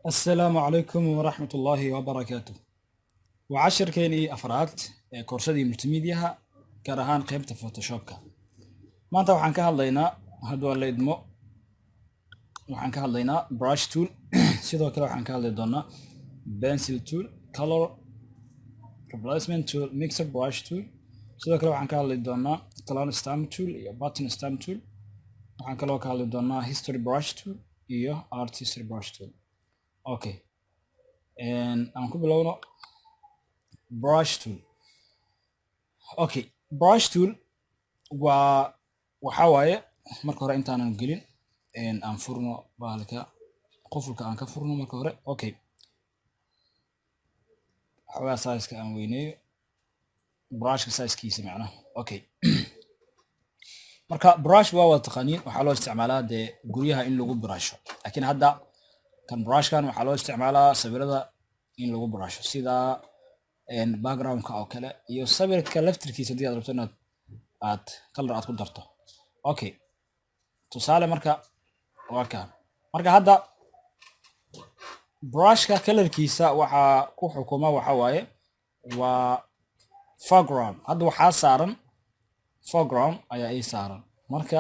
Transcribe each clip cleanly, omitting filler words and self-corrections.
السلام عليكم ورحمة الله وبركاته. وعشر كيني أفراد كورسدي ملتميديا كارهان قيمة فوتوشوبكا. ما أنت وحن كهاللينا هدول اللي يدمو وحن كهاللينا brush tool سيدو كلا وحن كهاللينا pencil tool color replacement tool mixer brush tool سيدو كلا وحن كهاللينا clone stamp tool iyo button stamp tool waxaan kaloo ka hadli doonaa history brush tool iyo art history brush tool. Okay, aan ku bilowno brush tool. Okay, brush tool waxa waaye marka hore intaanan gelin aan furno bahalka qofulka aan ka furno marka hore. Okay, xawaa size-ka aan weyneeyo brushka size-kiisa macnaha. Okay, marka brush waa wada taqaaniin waxaa loo isticmaalaa dee guryaha in lagu brusho, laakiin hadda kan brushkan waxaa loo isticmaalaa sawirada in lagu brusho sida backgroundka oo kale iyo sawirka laftirkiisa haddii aad rabto inaad color aad ku darto. Okay, tusaale marka waa kaan marka hadda brushka colorkiisa waxaa ku xukuma waxa waaye waa foreground. Hadda waxaa saaran foreground ayaa ii saaran marka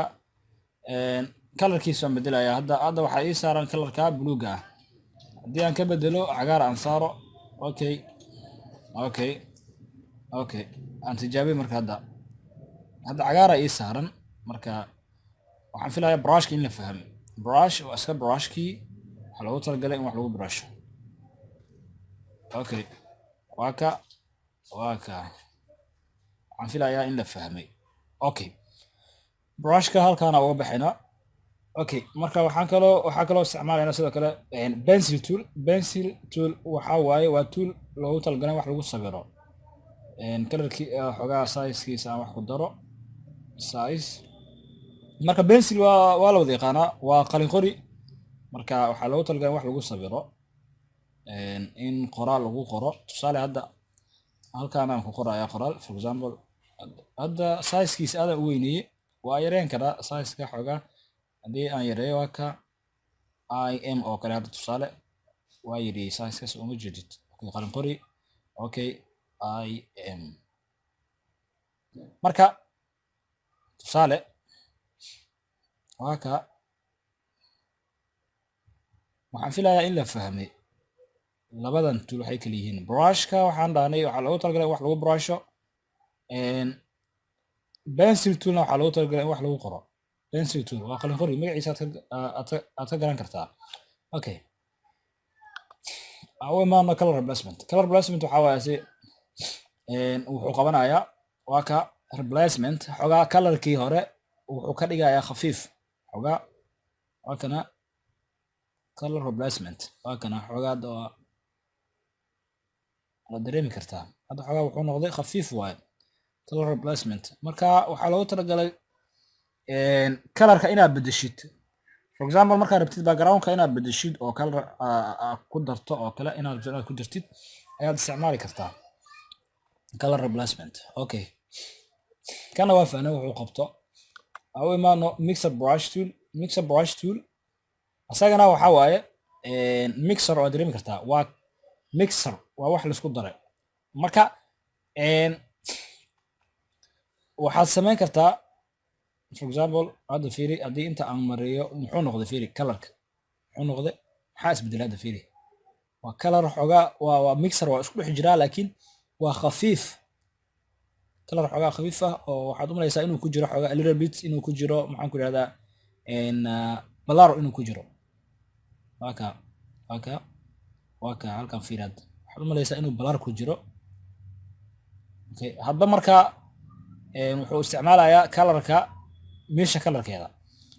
colorkiisa waan bedelayaa. hadda waxaa ii saaran colorka buluuga ah. haddii aan ka bedelo cagaar aan saaro. Okay, okay, okay, aan tijaabiyo marka hadda cagaara ii saaran marka waxaan filayaa brushka in la fahmay. brush waa iska brushkii waxaa loogu talagalay in wax lagu brusho. Okay, waa ka waxaan filayaa in la fahmay. Okay, brushka halkaan uga baxaynaa. Okay, marka waxaa kaloo isticmaalaynaa sidoo kale pencil tool. Pencil tool waxa waaye waa tool loogu talagalay wax lagu sawiro. Colorkii xogaa size-kiisa aan wax ku daro size. marka pencil waa la wada yaqaanaa, waa qalin qori. marka waxaa loogu talagalay wax lagu sawiro in qoraal lagu qoro. tusaale hadda halkaan aan ku qorayaa qoraal. For example hadda size-kiisa aad u weyneeyey waa yareen karaa size-ka xogaa. haddii aan yareeyo waa ka im oo kale hadda tusaale waa yidhi size-kaas uma jeedid. Okay, qalin qori. Okay, im marka tusaale waa ka waxaan filayaa in la fahmay. labadan tool waxay kala yihiin brushka waxaan dhahnay waxaa loogu talagalay wax lagu brusho. pencil toolna waxaa loogu talagalay in wax lagu qoro. pencil tool waa qalin qori magaciisa aad ka garan kartaa. Okay, imaano color replacement. color replacement waxaa waaye si wuxuu qabanayaa waa ka replacement xogaa colorkii hore wuxuu ka dhigayaa khafiif xogaa. waa kana color replacement waa kana xogaa la dareemi kartaa. hadda xogaa wuxuu noqday khafiif waaye color replacement. marka waxaa loogu talagalay colorka inaad bedeshid. For example markaad rabtid backgroundka inaad bedeshid oo color ku darto oo kale inaad ku dartid ayaad isticmaali kartaa color replacement. Okay, kana waa fahnay wuxuu qabto. u imaano mixer brush tool. mixer brush tool asagana waxaa waaye mixer oo dareemi kartaa. waa mixer waa wax laisku daray. marka waxaad samayn kartaa for example hadda fiiri haddii inta aan mariyo muxuu noqday fiiri colorka muxuu noqday maxaa isbedelay. hadda fiiri waa color xogaa waa mixer waa isku dhex jiraa laakiin waa khafiif. color xogaa khafiif ah oo waxaad u malaysaa inuu ku jiro xogaa a little bit inuu ku jiro maxaan ku ihahdaa balaro inuu ku jiro. waa ka halkan fiiri hadda waxaad u malaysaa inuu balar ku jiro. Okay, hadda marka wuxuu isticmaalayaa colorka meesha colorkeeda.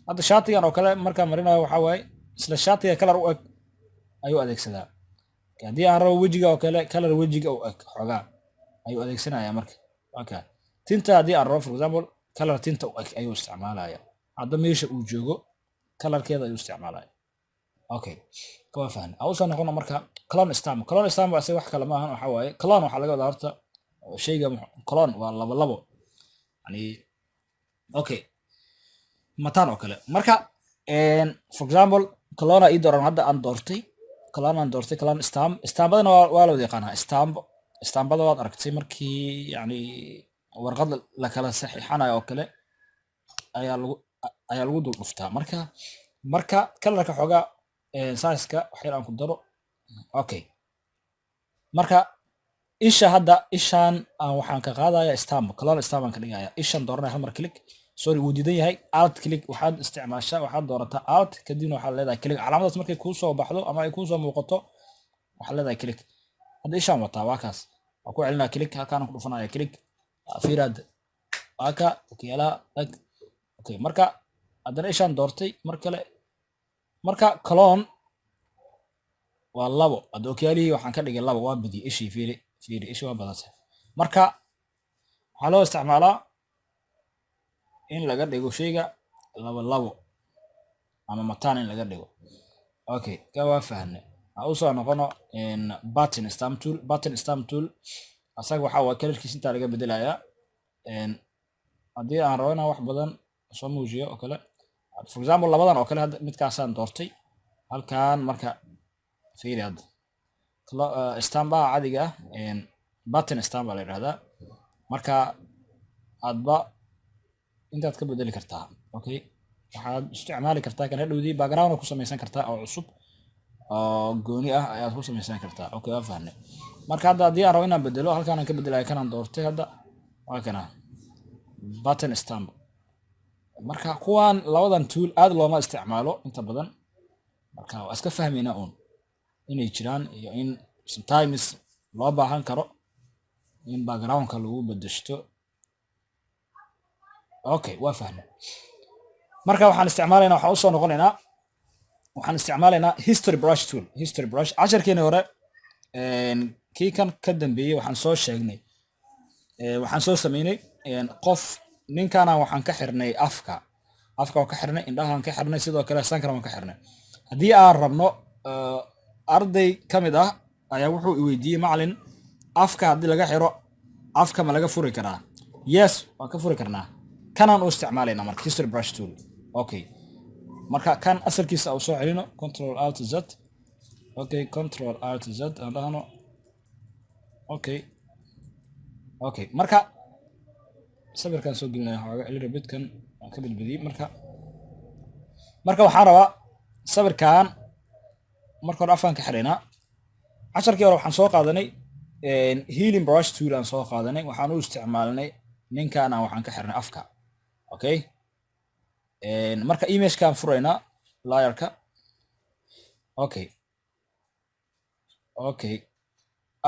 hadda shaatigan oo kale markaan marinayo waxaa waaye isla shaatiga color u eg ayuu adeegsadaa. haddii aan rabo wejiga oo kale color wejiga u eg xogaa ayuu adeegsanayaa marka. okay, tinta haddii aan rabo for example color tinta u eg ayuu isticmaalaya. hadda meesha uu joogo colorkeeda ayuu isticmaalaya. Okay, waa fahmay. usoo noqono marka clone stamp. clone stamp asaga wax kale maahan waxaa waaye clone waxaa laga wadaa horta shayga clone waa labo yani. okay, mataan oo kale marka for example clone ii dooran hadda aan doortay kalaan aan doortay kalaan stamp staambadana waa la wada yaqaanaa staambada waad aragtay markii yani warqad la kala saxiixanayo oo kale ayaa lagu dul dhuftaa marka kalarka xoogaa size-ka wax yar aan ku daro okay marka ishaan waxaan ka qaadaya stamp kalaan stamp aan ka dhigaya ishaan dooranaya hal mar click sorry wuu diidan yahay alt click waxaad isticmaashaa waxaad doorataa alt kadibna waxaad leedahay click calaamadaas markay kuu soo baxdo ama ay kuu soo muuqato waxaad leedahay click hadda ishaan wataa waa kaas waa ku celinaa click halkaan ku dhufanaya click fiiraad waaka okiyala tag okay marka haddana ishaan doortay mar kale marka cologne waa labo hadda okiyalihii waxaan ka dhigay labo waa bidiyay ishii fiiri ishii waa badatay marka waxaa loo isticmaalaa in laga dhigo shayga labo ama mataan in laga dhigo okay ka waa fahnay aan usoo noqono button stamp tool asaga waxaa waa kalarkiisa intaa laga bedelayaa haddii aan rabo inaan wax badan soo muujiyo oo kale for example labadan oo kale hadda midkaasaan doortay halkan marka fiiri hadda stambaha cadiga button stamp baa la yidhahdaa marka aadba intaad ka bedeli kartaa okay waxaad isticmaali kartaa kan hadhowdii background ku samaysan kartaa oo cusub oo gooni ah ayaad ku samaysan kartaa okay waa fahnay marka hadda haddii aan rabo inaan bedelo halkaan aan ka bedelayo kanaan doortay hadda waa kana button stamp marka kuwan labadan tool aad looma isticmaalo inta badan marka waa iska fahmaynaa uun inay jiraan iyo in sometimes loo baahan karo in backgroundka lagu bedeshto okay waa fahnay marka waxaan usoo noqonaynaa waxaan isticmaalaynaa history brush casharkeeni hore kii kan ka dambeeyey waxaan soo sheegnay waxaan soo sameynay qof ninkana waxaan ka xirnay afka oo ka xirnay indhahaan ka xirnay sidoo kale sankana waan ka xirnay haddii aan rabno arday ka mid ah ayaa wuxuu i weydiiyey macalin afka haddii laga xiro afka ma laga furi karaa yes waan ka furi karnaa kanaan u isticmaalaynaa marka history brush tool okay marka kan asalkiisa u soo celino control alt z okay control alt z aan dhahno okay marka sawirkan soo gelinaya xoogaa little bit kan aan ka badbadiyey marka waxaan rabaa sawirkan marka hore afkaan ka xiraynaa casharkii hore waxaan soo qaadanay healing brush tool aan soo qaadanay waxaan u isticmaalnay ninkaana waxaan ka xirnay afka okay marka imagekaan furaynaa layerka okay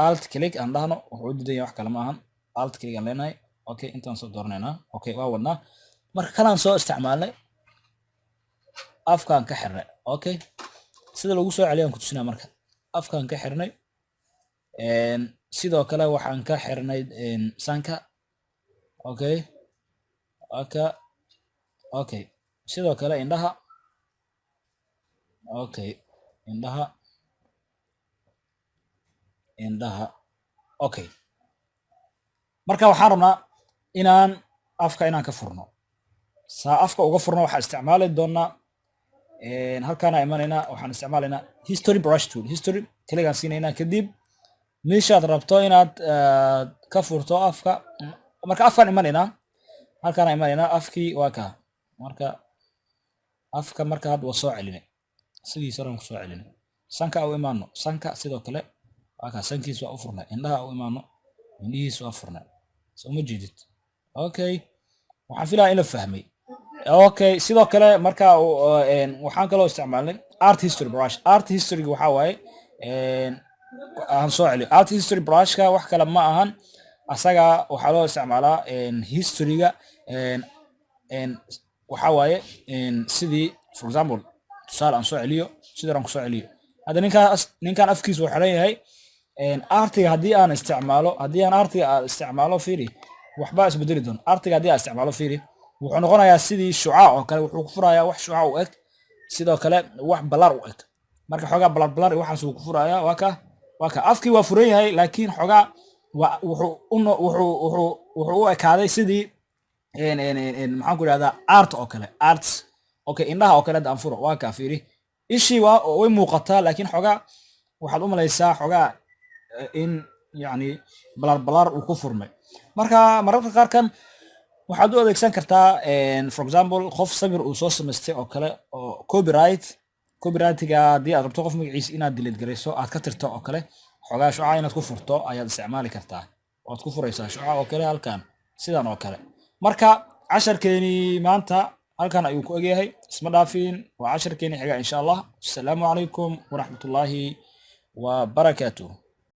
alt click aan dhahno wuxuu u diidan yahay wax kale ma ahan alt click aan leenahay okay intaan soo dooranaynaa okay waa wadnaa marka kalaan soo isticmaalnay afkaan ka xirnay okay sida lagu soo celiyaan ku tusinaa marka afkaan ka xirnay sidoo kale waxaan ka xirnay sanka okay sidoo kale indhaha okay indhaha okay marka waxaan rabnaa inaan afka ka furno saa afka uga furno waxaan isticmaali doonaa halkaana imanaynaa waxaan isticmaalaynaa history brush tool history kaligaan siinaynaa kadib meeshaad rabto inaad ka furto afka marka afkaan imanaynaa halkaana imanaynaa afkii waa kaa marka afka marka hadda waa soo celinay sidiisa horaan ku soo celinay sanka u imaano sanka sidoo kale waa kaa sankiis waa u furnay indhaha u imaano indhihiis waa furnay soo ma jeedid okay waxaan filayaa in la fahmay okay sidoo kale marka waxaan kaloo isticmaalnay art history waxaa waaye aan soo celiyo art history brushka wax kale ma ahan asaga waxaa loo isticmaalaa historyga waxaa waaye sidii for example tusaale aan soo celiyo sidii aan ku soo celiyo hadda ninkaan afkiisa uu xiran yahay artiga haddii aan isticmaalo fiiri waxbaa isbedeli doon artiga haddii aan isticmaalo fiiri wuxuu noqonayaa sidii shucaac oo kale wuxuu ku furayaa wax shucaac u eg sidoo kale wax balar u eg marka xoogaa balar waxaas uu ku furayaa waa ka afkii waa furan yahay laakiin xoogaa wuxuu u ekaaday sidii maxaan ku idhahdaa art oo kale arts okay indhaha oo kale hadda aan furo waa kaa fiiri ishii way muuqataa laakiin xoogaa waxaad u malaysaa xogaa in yani balaar uu ku furmay. Marka mararka qaarkan waxaad u adeegsan kartaa for example qof sawir uu soo samaystay oo kale oo copyrightiga haddii aad rabto qof magaciisa inaad delete garayso aad ka tirto oo kale xogaa shucaa inaad ku furto ayaad isticmaali kartaa. Waad ku furaysaa shucaa oo kale halkan sidan oo kale. Marka casharkeeni maanta halkan ayuu ku egyahay. Isma dhaafin, waa casharkeeni xiga insha Allah. Assalaamu calaykum waraxmatullaahi wa barakaatuh.